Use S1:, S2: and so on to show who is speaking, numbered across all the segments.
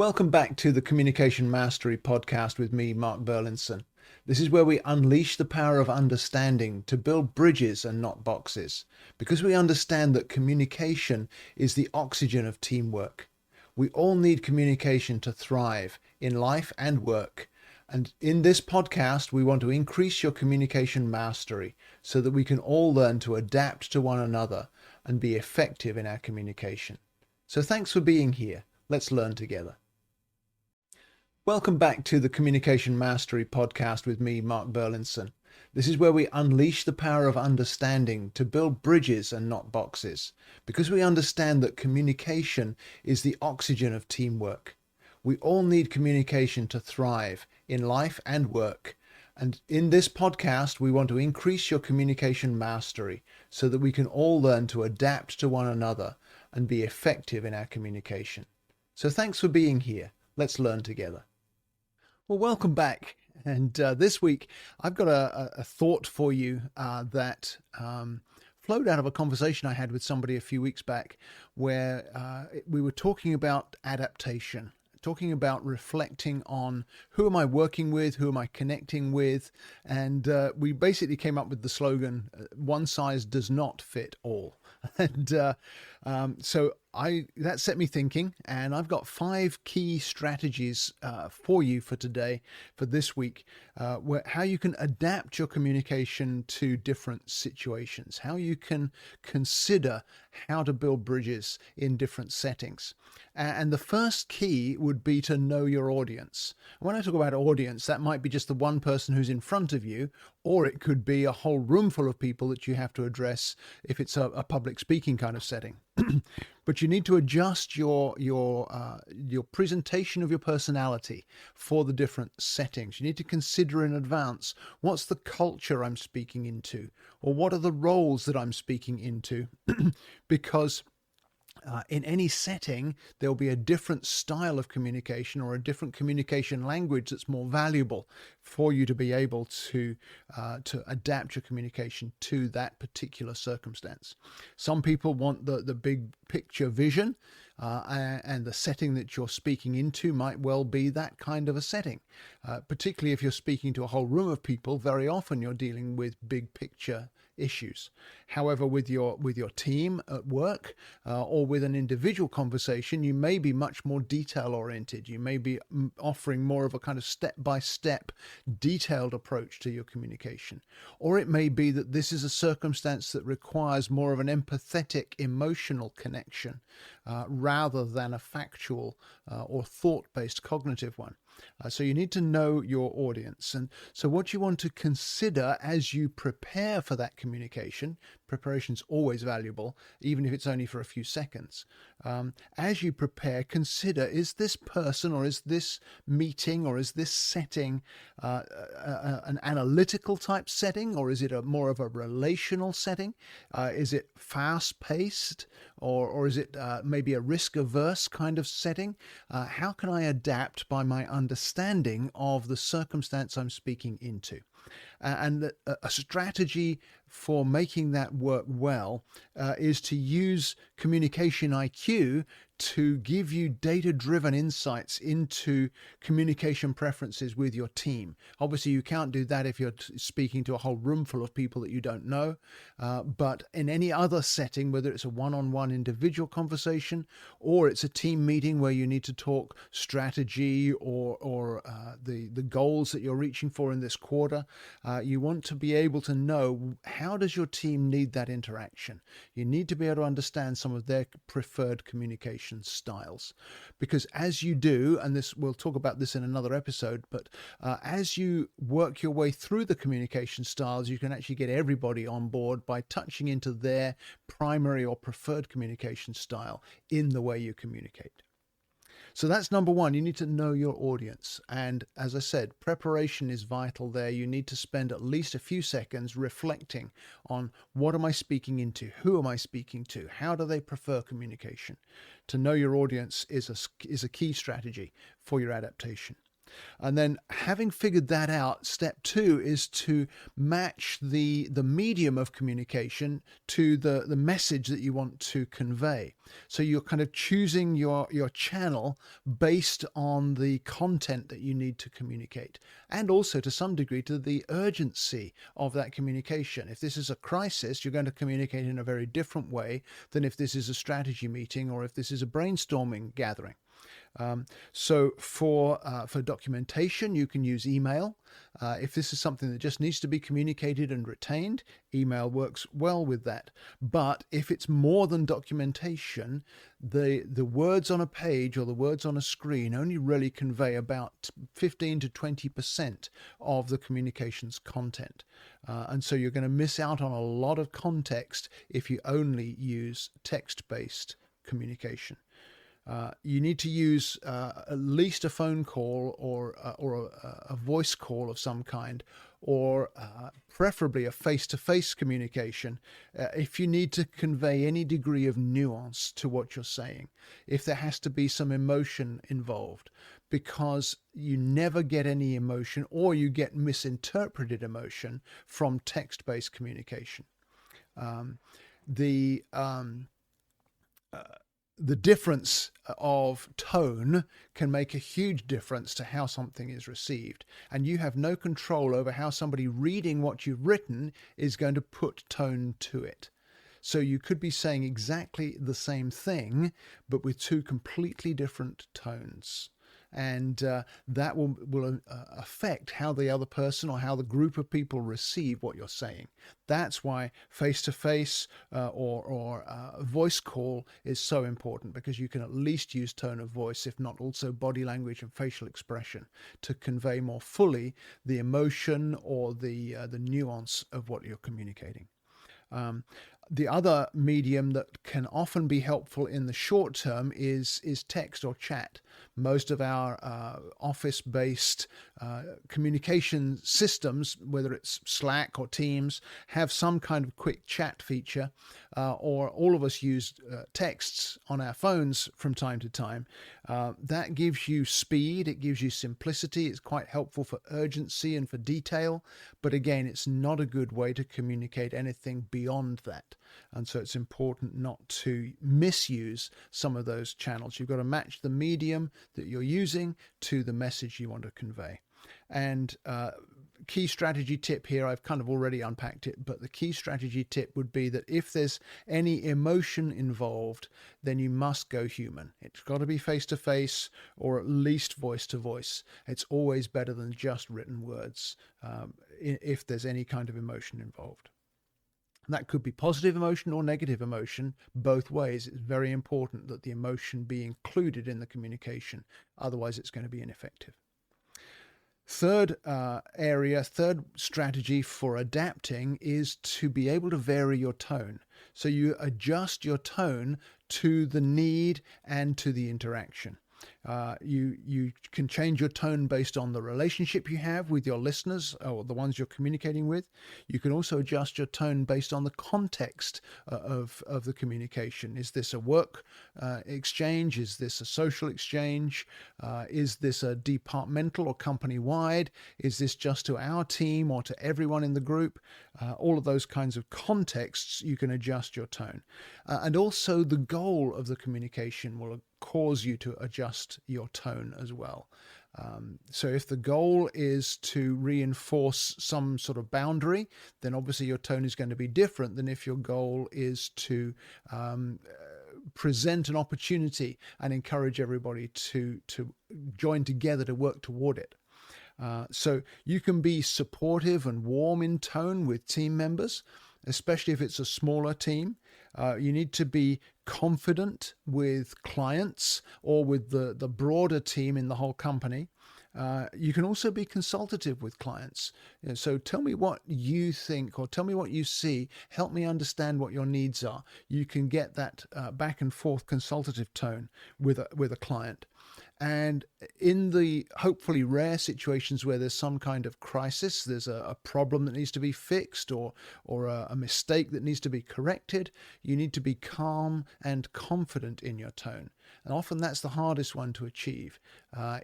S1: Welcome back to the Communication Mastery podcast with me, Mark Burlinson. This is where we unleash the power of understanding to build bridges and not boxes, because we understand that communication is the oxygen of teamwork. We all need communication to thrive in life and work. And in this podcast, we want to increase your communication mastery so that we can all learn to adapt to one another and be effective in our communication. So thanks for being here. Let's learn together. Welcome back to the Communication Mastery podcast with me, Mark Burlinson. This is where we unleash the power of understanding to build bridges and not boxes, because we understand that communication is the oxygen of teamwork. We all need communication to thrive in life and work. And in this podcast, we want to increase your communication mastery so that we can all learn to adapt to one another and be effective in our communication. So thanks for being here. Let's learn together. Well, welcome back. And this week, I've got a thought for you that flowed out of a conversation I had with somebody a few weeks back where we were talking about adaptation, talking about reflecting on who am I working with, who am I connecting with, and we basically came up with the slogan, one size does not fit all. And so that set me thinking, and I've got 5 key strategies for you for today, for this week, how you can adapt your communication to different situations, how you can consider how to build bridges in different settings. And the first key would be to know your audience. When I talk about audience, that might be just the one person who's in front of you, or it could be a whole room full of people that you have to address if it's a public speaking kind of setting. But you need to adjust your presentation of your personality for the different settings. You need to consider in advance, what's the culture I'm speaking into, or what are the roles that I'm speaking into, because in any setting, there'll be a different style of communication or a different communication language that's more valuable for you to be able to adapt your communication to that particular circumstance. Some people want the big picture vision, and the setting that you're speaking into might well be that kind of a setting. Particularly if you're speaking to a whole room of people, very often you're dealing with big picture issues. However, with your team at work or with an individual conversation, you may be much more detail oriented. You may be offering more of a kind of step-by-step detailed approach to your communication. Or it may be that this is a circumstance that requires more of an empathetic emotional connection rather than a factual or thought-based cognitive one. So you need to know your audience. And so what you want to consider as you prepare for that communication, preparation is always valuable, even if it's only for a few seconds. As you prepare, consider, is this person or is this meeting or is this setting an analytical type setting, or is it more of a relational setting? Is it fast-paced, or is it maybe a risk-averse kind of setting? How can I adapt by my understanding of the circumstance I'm speaking into? And a strategy for making that work well is to use communication IQ to give you data-driven insights into communication preferences with your team. Obviously, you can't do that if you're speaking to a whole room full of people that you don't know. But in any other setting, whether it's a one-on-one individual conversation or it's a team meeting where you need to talk strategy or the goals that you're reaching for in this quarter, you want to be able to know, how does your team need that interaction? You need to be able to understand some of their preferred communication styles, because as you do, and this we'll talk about this in another episode, but as you work your way through the communication styles, you can actually get everybody on board by touching into their primary or preferred communication style in the way you communicate. So that's number one. You need to know your audience. And as I said, preparation is vital there. You need to spend at least a few seconds reflecting on, what am I speaking into? Who am I speaking to? How do they prefer communication? To know your audience is a key strategy for your adaptation. And then having figured that out, step two is to match the medium of communication to the message that you want to convey. So you're kind of choosing your channel based on the content that you need to communicate, and also to some degree to the urgency of that communication. If this is a crisis, you're going to communicate in a very different way than if this is a strategy meeting or if this is a brainstorming gathering. So for documentation, you can use email. If this is something that just needs to be communicated and retained, email works well with that. But if it's more than documentation, the words on a page or the words on a screen only really convey about 15 to 20% of the communications content. And so you're going to miss out on a lot of context if you only use text-based communication. You need to use at least a phone call or a voice call of some kind, or preferably a face-to-face communication if you need to convey any degree of nuance to what you're saying, if there has to be some emotion involved, because you never get any emotion, or you get misinterpreted emotion from text-based communication. The difference of tone can make a huge difference to how something is received. And you have no control over how somebody reading what you've written is going to put tone to it. So you could be saying exactly the same thing, but with two completely different tones. And that will affect how the other person or how the group of people receive what you're saying. That's why face-to-face or voice call is so important, because you can at least use tone of voice, if not also body language and facial expression, to convey more fully the emotion or the nuance of what you're communicating. The other medium that can often be helpful in the short term is text or chat. Most of our office-based communication systems, whether it's Slack or Teams, have some kind of quick chat feature, or all of us use texts on our phones from time to time. That gives you speed, it gives you simplicity, it's quite helpful for urgency and for detail, but again, it's not a good way to communicate anything beyond that. And so it's important not to misuse some of those channels. You've got to match the medium that you're using to the message you want to convey. And key strategy tip here, I've kind of already unpacked it, but the key strategy tip would be that if there's any emotion involved, then you must go human. It's got to be face-to-face or at least voice-to-voice. It's always better than just written words if there's any kind of emotion involved. That could be positive emotion or negative emotion, both ways. It's very important that the emotion be included in the communication. Otherwise, it's going to be ineffective. Third strategy for adapting is to be able to vary your tone. So you adjust your tone to the need and to the interaction. You can change your tone based on the relationship you have with your listeners or the ones you're communicating with. You can also adjust your tone based on the context of the communication. Is this a work exchange? Is this a social exchange? Is this a departmental or company-wide? Is this just to our team or to everyone in the group? All of those kinds of contexts, you can adjust your tone. And also the goal of the communication will cause you to adjust your tone as well. So if the goal is to reinforce some sort of boundary, then obviously your tone is going to be different than if your goal is to present an opportunity and encourage everybody to join together to work toward it. So you can be supportive and warm in tone with team members, especially if it's a smaller team. You need to be confident with clients or with the broader team in the whole company. You can also be consultative with clients. So tell me what you think, or tell me what you see. Help me understand what your needs are. You can get that back and forth consultative tone with a client. And in the hopefully rare situations where there's some kind of crisis, there's a problem that needs to be fixed, or a mistake that needs to be corrected, you need to be calm and confident in your tone. And often that's the hardest one to achieve.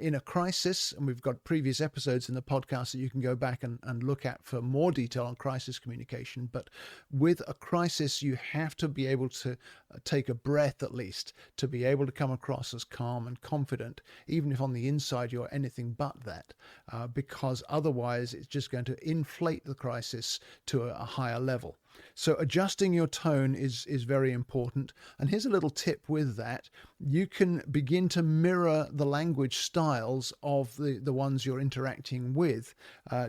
S1: In a crisis, and we've got previous episodes in the podcast that you can go back and look at for more detail on crisis communication. But with a crisis, you have to be able to take a breath at least to be able to come across as calm and confident, even if on the inside you're anything but that, because otherwise it's just going to inflate the crisis to a higher level. So adjusting your tone is very important. And here's a little tip with that. You can begin to mirror the language styles of the ones you're interacting with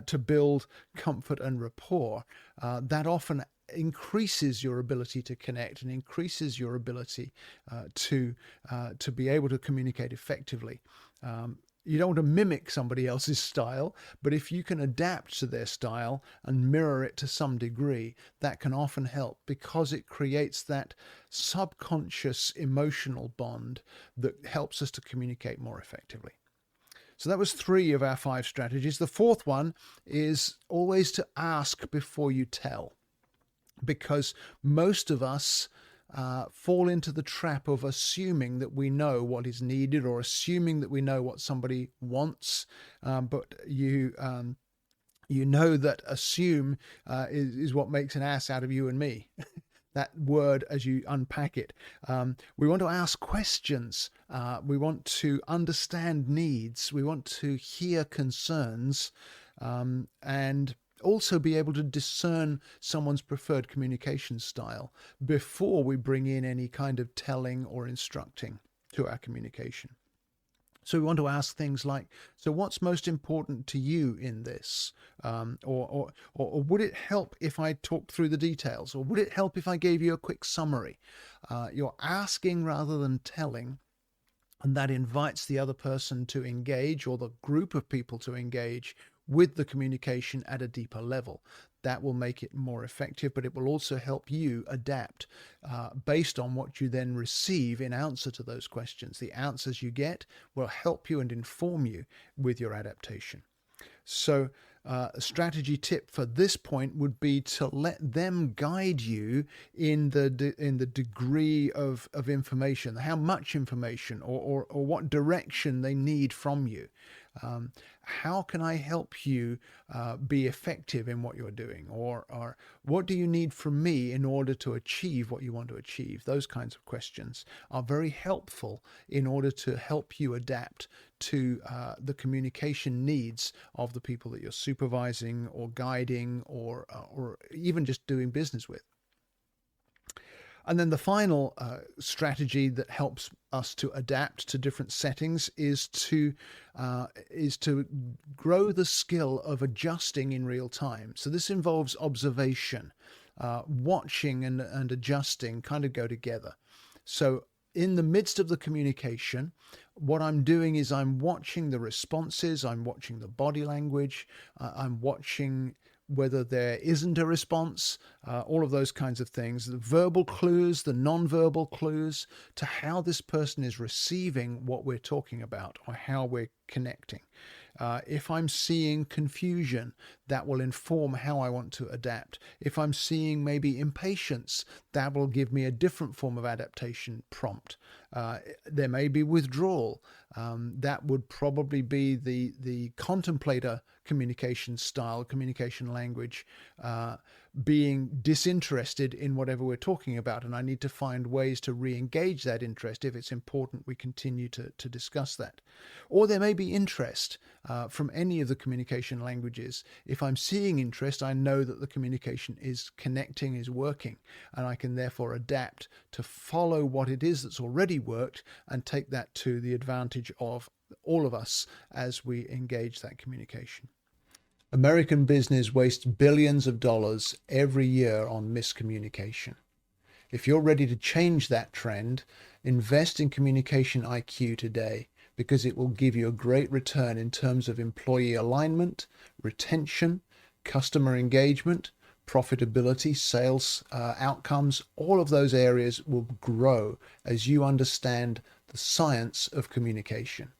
S1: to build comfort and rapport. That often increases your ability to connect and increases your ability to be able to communicate effectively. You don't want to mimic somebody else's style, but if you can adapt to their style and mirror it to some degree, that can often help because it creates that subconscious emotional bond that helps us to communicate more effectively. So that was 3 of our 5 strategies. The 4th one is always to ask before you tell, because most of us fall into the trap of assuming that we know what is needed or assuming that we know what somebody wants. But you know that assume is what makes an ass out of you and me. That word as you unpack it. We want to ask questions. We want to understand needs. We want to hear concerns, and also be able to discern someone's preferred communication style before we bring in any kind of telling or instructing to our communication. So we want to ask things like, so what's most important to you in this? Or would it help if I talked through the details? Or would it help if I gave you a quick summary? You're asking rather than telling, and that invites the other person to engage, or the group of people to engage with the communication at a deeper level. That will make it more effective, but it will also help you adapt based on what you then receive in answer to those questions. The answers you get will help you and inform you with your adaptation. So a strategy tip for this point would be to let them guide you in the degree of information, how much information, or what direction they need from you. How can I help you be effective in what you're doing? Or what do you need from me in order to achieve what you want to achieve? Those kinds of questions are very helpful in order to help you adapt to the communication needs of the people that you're supervising or guiding or even just doing business with. And then the final strategy that helps us to adapt to different settings is to grow the skill of adjusting in real time. So this involves observation. Watching and adjusting kind of go together. So in the midst of the communication, what I'm doing is I'm watching the responses, I'm watching the body language, I'm watching whether there isn't a response, all of those kinds of things, the verbal clues, the non-verbal clues to how this person is receiving what we're talking about or how we're connecting. If I'm seeing confusion, that will inform how I want to adapt. If I'm seeing maybe impatience, that will give me a different form of adaptation prompt. There may be withdrawal. That would probably be the contemplator communication style, communication language, being disinterested in whatever we're talking about. And I need to find ways to re-engage that interest. If it's important, we continue to discuss that. Or there may be interest from any of the communication languages. If I'm seeing interest, I know that the communication is connecting, is working, and I can therefore adapt to follow what it is that's already worked and take that to the advantage of all of us as we engage that communication. American business wastes billions of dollars every year on miscommunication. If you're ready to change that trend, invest in communication IQ today, because it will give you a great return in terms of employee alignment, retention, customer engagement, profitability, sales outcomes. All of those areas will grow as you understand the science of communication.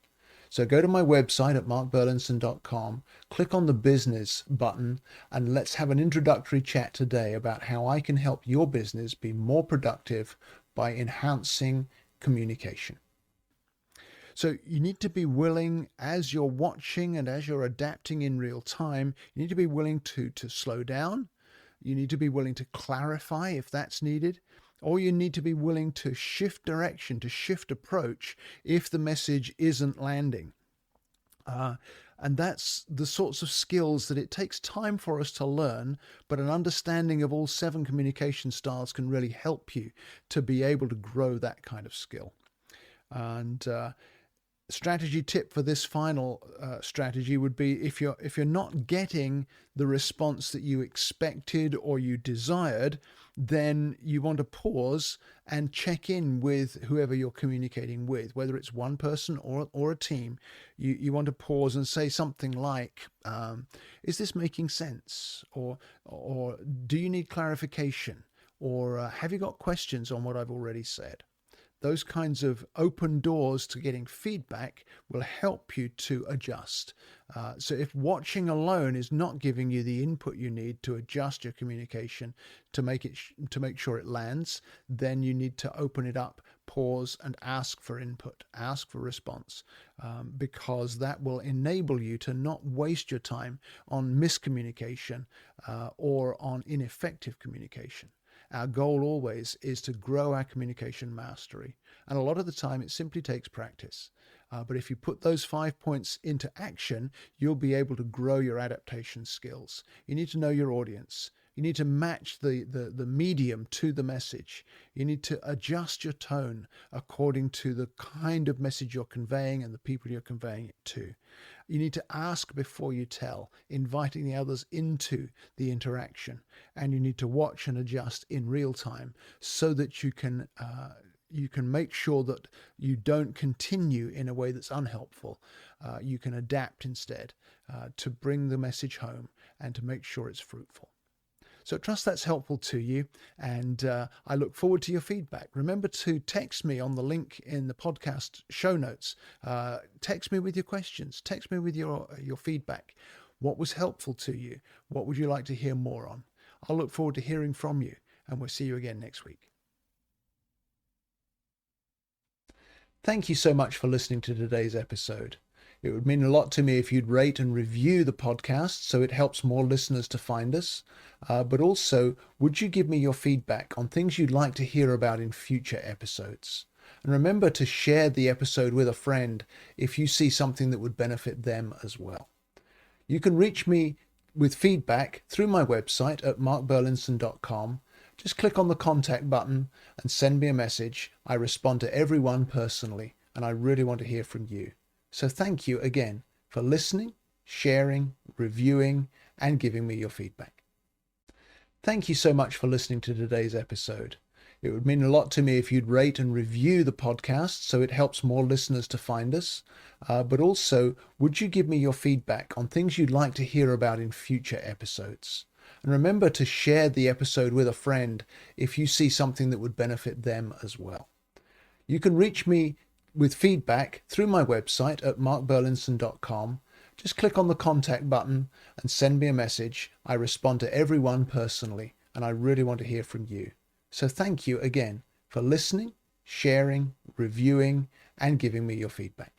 S1: So go to my website at markburlinson.com, click on the business button, and let's have an introductory chat today about how I can help your business be more productive by enhancing communication. So you need to be willing, as you're watching and as you're adapting in real time, you need to be willing to slow down. You need to be willing to clarify if that's needed, or you need to be willing to shift direction, to shift approach if the message isn't landing. And that's the sorts of skills that it takes time for us to learn, but an understanding of all 7 communication styles can really help you to be able to grow that kind of skill. And strategy tip for this final strategy would be if you're not getting the response that you expected or you desired, then you want to pause and check in with whoever you're communicating with, whether it's one person or a team. You want to pause and say something like, is this making sense? Or do you need clarification? Or have you got questions on what I've already said? Those kinds of open doors to getting feedback will help you to adjust. So if watching alone is not giving you the input you need to adjust your communication to make sure it lands, then you need to open it up, pause, and ask for input, ask for response, because that will enable you to not waste your time on miscommunication or on ineffective communication. Our goal always is to grow our communication mastery. And a lot of the time it simply takes practice. But if you put those 5 points into action, you'll be able to grow your adaptation skills. You need to know your audience. You need to match the medium to the message. You need to adjust your tone according to the kind of message you're conveying and the people you're conveying it to. You need to ask before you tell, inviting the others into the interaction. And you need to watch and adjust in real time so that you can make sure that you don't continue in a way that's unhelpful. You can adapt instead to bring the message home and to make sure it's fruitful. So I trust that's helpful to you, and I look forward to your feedback. Remember to text me on the link in the podcast show notes. Text me with your questions. Text me with your feedback. What was helpful to you? What would you like to hear more on? I'll look forward to hearing from you, and we'll see you again next week. Thank you so much for listening to today's episode. It would mean a lot to me if you'd rate and review the podcast so it helps more listeners to find us. But also, would you give me your feedback on things you'd like to hear about in future episodes? And remember to share the episode with a friend if you see something that would benefit them as well. You can reach me with feedback through my website at markburlinson.com. Just click on the contact button and send me a message. I respond to everyone personally, and I really want to hear from you. So thank you again for listening, sharing, reviewing, and giving me your feedback. Thank you so much for listening to today's episode. It would mean a lot to me if you'd rate and review the podcast so it helps more listeners to find us. But also, would you give me your feedback on things you'd like to hear about in future episodes? And remember to share the episode with a friend if you see something that would benefit them as well. You can reach me with feedback through my website at markburlinson.com. Just click on the contact button and send me a message. I respond to everyone personally, and I really want to hear from you. So thank you again for listening, sharing, reviewing, and giving me your feedback.